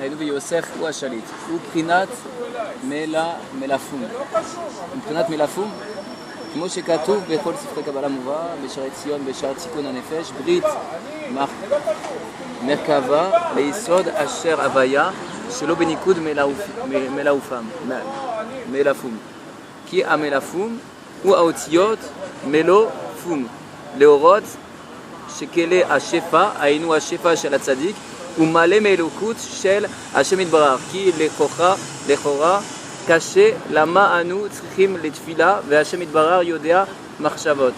היינו ביוסף הוא השליט, הוא בחינת מלאפום. מבחינת מלאפום, כמו שכתוב בכל ספרי קבלה מובא, בשערי ציון, בשער תיקון הנפש, ברית מרכבה ליסוד אשר הוויה, שלא בניקוד מלאפום. כי המלאפום הוא האותיות מלופום, להורות שכלי השפע, היינו השפע של הצדיק, הוא מלא מאלוקות של השם יתברך, כי לכאורה קשה למה אנו צריכים לתפילה והשם יתברך יודע מחשבות.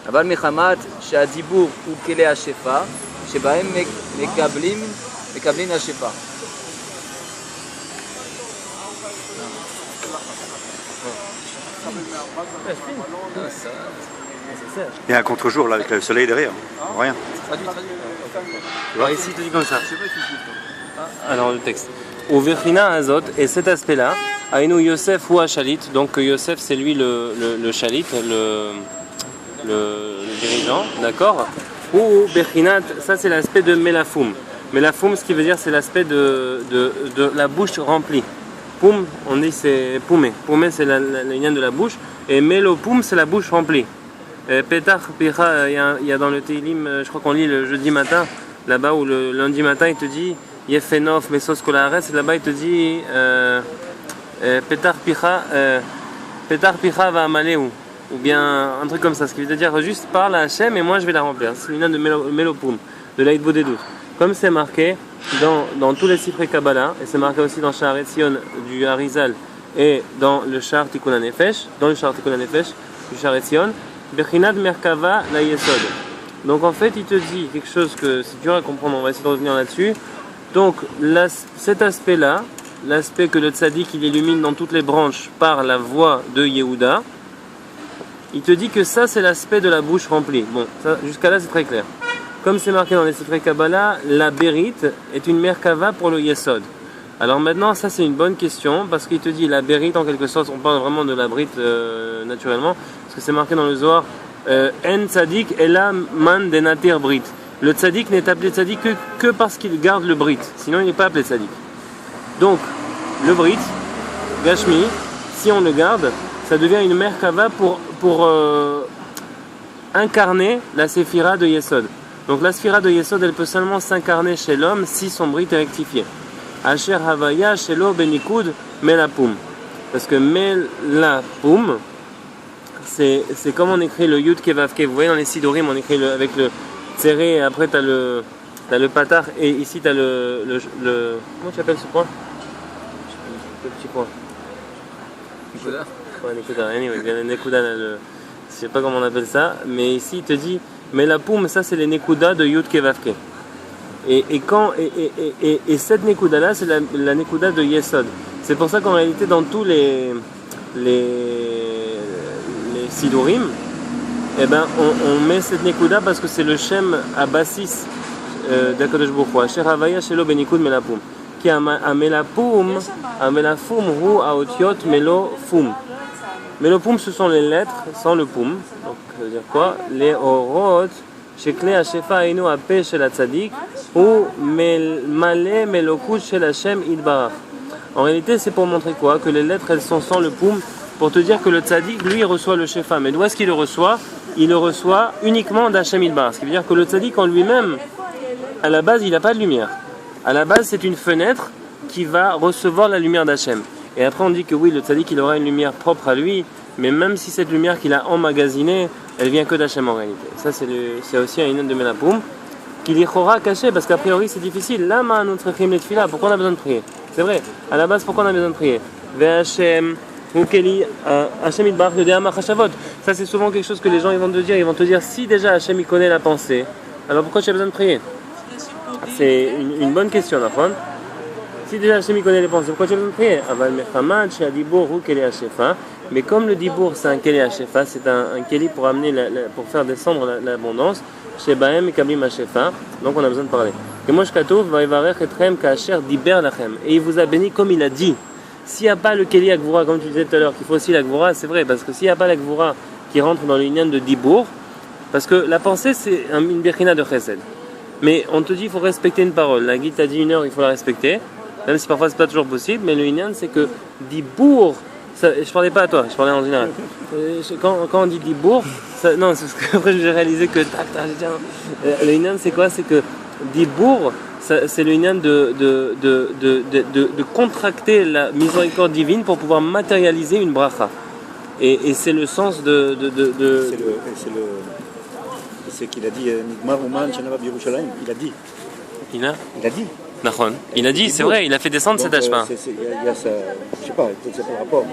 אבל מחמת שהדיבור הוא כלי השפע, שבהם מקבלים השפע. Il y a un contre-jour là avec le soleil derrière. Rien. Alors ici il te dit comme ça. Alors le texte. Au Verchina Azot, et cet aspect-là, Aïnou Yosef ou Shalit, donc Yosef c'est lui le Shalit, le dirigeant, d'accord. Ou Berchinat, ça c'est l'aspect de Melafoum. Melafoum, ce qui veut dire c'est l'aspect de la bouche remplie. Poum, on dit c'est poumé. Poumé c'est la ligne de la bouche. Et Melopoum c'est la bouche remplie. Petar Pira, il y a dans le Teilim, je crois qu'on lit le jeudi matin, là-bas ou le lundi matin, il te dit Yefenov Mesos Kolares, là-bas il te dit Petar Pira va Amaleu, ou bien un truc comme ça, ce qui veut dire juste parle à Hachem et moi je vais la remplir. C'est l'union de Melopoum, de l'Aïd Bodedut. Comme c'est marqué dans tous les Sifrei Kabbalah, et c'est marqué aussi dans Sha'ar Etzion du Harizal et dans le Sha'ar Tikkun HaNefesh, du Sha'ar Etzion, Bechinat Merkava la Yesod. Donc en fait il te dit quelque chose que c'est dur à comprendre, on va essayer de revenir là-dessus. Donc cet aspect-là, l'aspect que le tzaddik il illumine dans toutes les branches par la voix de Yehuda, il te dit que ça c'est l'aspect de la bouche remplie. Bon, jusqu'à là c'est très clair. Comme c'est marqué dans les Sifrei Kabbalah, la Bérite est une Merkava pour le Yesod. Alors maintenant, ça c'est une bonne question, parce qu'il te dit la Bérite en quelque sorte, on parle vraiment de la Brite naturellement, parce que c'est marqué dans le Zohar, En Tzadik Ela Man Denatir Brit. Le Tzadik n'est appelé Tzadik que parce qu'il garde le Brit, sinon il n'est pas appelé Tzadik. Donc, le Brit, Gashmi, si on le garde, ça devient une Merkava pour incarner la Séphira de Yesod. Donc la Séphira de Yesod, elle peut seulement s'incarner chez l'homme si son Brit est rectifié. Asher Havaya Shelo Benikud Melapoum. Parce que Melapoum, c'est comme on écrit le Yud Kevavke. Vous voyez dans les Sidorim, on écrit avec le Tséré, et après tu as le Patar, et ici tu as le. Comment tu appelles ce point? Le petit point. Nekuda. Ouais, Nekuda. Anyway, Nekuda, je sais pas comment on appelle ça, mais ici il te dit Melapoum, ça c'est les Nekuda de Yud Kevavke. Et cette Nekuda là, c'est la Nekuda de Yesod. C'est pour ça qu'en réalité, dans tous les Sidurim, eh ben, on met cette Nekuda parce que c'est le Shem Abassis d'Akadosh Baruch Hu. Asher Havaya Shelo Benikud Melapoum. Qui Amelapoum hu aotiot melofum. Melopum, ce sont les lettres sans le poum. Donc, ça veut dire quoi? Les orot. Shekle Hashefa Ainu Ape Shel Tzadik ou Malé Melokut Shel Hashem Idbarach. En réalité, c'est pour montrer quoi? Que les lettres elles sont sans le poum, pour te dire que le Tzadik lui il reçoit le Shefa. Mais d'où est-ce qu'il le reçoit? Il le reçoit uniquement d'Hashem Idbarach. Ce qui veut dire que le Tzadik en lui-même, à la base, il n'a pas de lumière. À la base, c'est une fenêtre qui va recevoir la lumière d'Hashem. Et après, on dit que oui, le Tzadik il aura une lumière propre à lui, mais même si cette lumière qu'il a emmagasinée, elle vient que d'Hachem en réalité. Ça c'est aussi un inon de Melapoum qui l'ira caché parce qu'a priori c'est difficile. Là, pourquoi on a besoin de prier? C'est vrai, à la base pourquoi on a besoin de prier? Hachem Idbarach le De'amach Hashavot. Ça c'est souvent quelque chose que les gens ils vont te dire si déjà Hachem il connaît la pensée, alors pourquoi tu as besoin de prier? C'est une bonne question d'apprendre. Si déjà Hachem il connaît les pensées, pourquoi tu as besoin de prier? Mais comme le dibour c'est un keli hashefa, c'est un keli pour amener pour faire descendre l'abondance, chez Bahem et Kablim hashefa, donc on a besoin de parler. Et moi je katouv vaïvarech etrem kacher diber lachem, et il vous a béni comme il a dit. S'il n'y a pas le keli akvura, comme tu disais tout à l'heure, qu'il faut aussi l'akvura, c'est vrai, parce que s'il n'y a pas l'akvura qui rentre dans l'union de dibour, parce que la pensée c'est une birchina de chesed. Mais on te dit qu'il faut respecter une parole. La guide t'a dit 1 heure, il faut la respecter. Même si parfois c'est pas toujours possible. Mais le inyan, c'est que dibour, je parlais pas à toi, je parlais en général. Quand on dit dibour, non, c'est parce qu'après j'ai réalisé que le inyan, c'est quoi? C'est que dibour, c'est le inyan de contracter la miséricorde divine pour pouvoir matérialiser une bracha. Et c'est le sens C'est qu'il a dit Nigmar Ouman Shanava Birushalayim. Il a dit. Il a dit. Il a dit, c'est vrai, il a fait descendre cet H20. Il y a ça, je sais pas, peut-être c'est pas le rapport.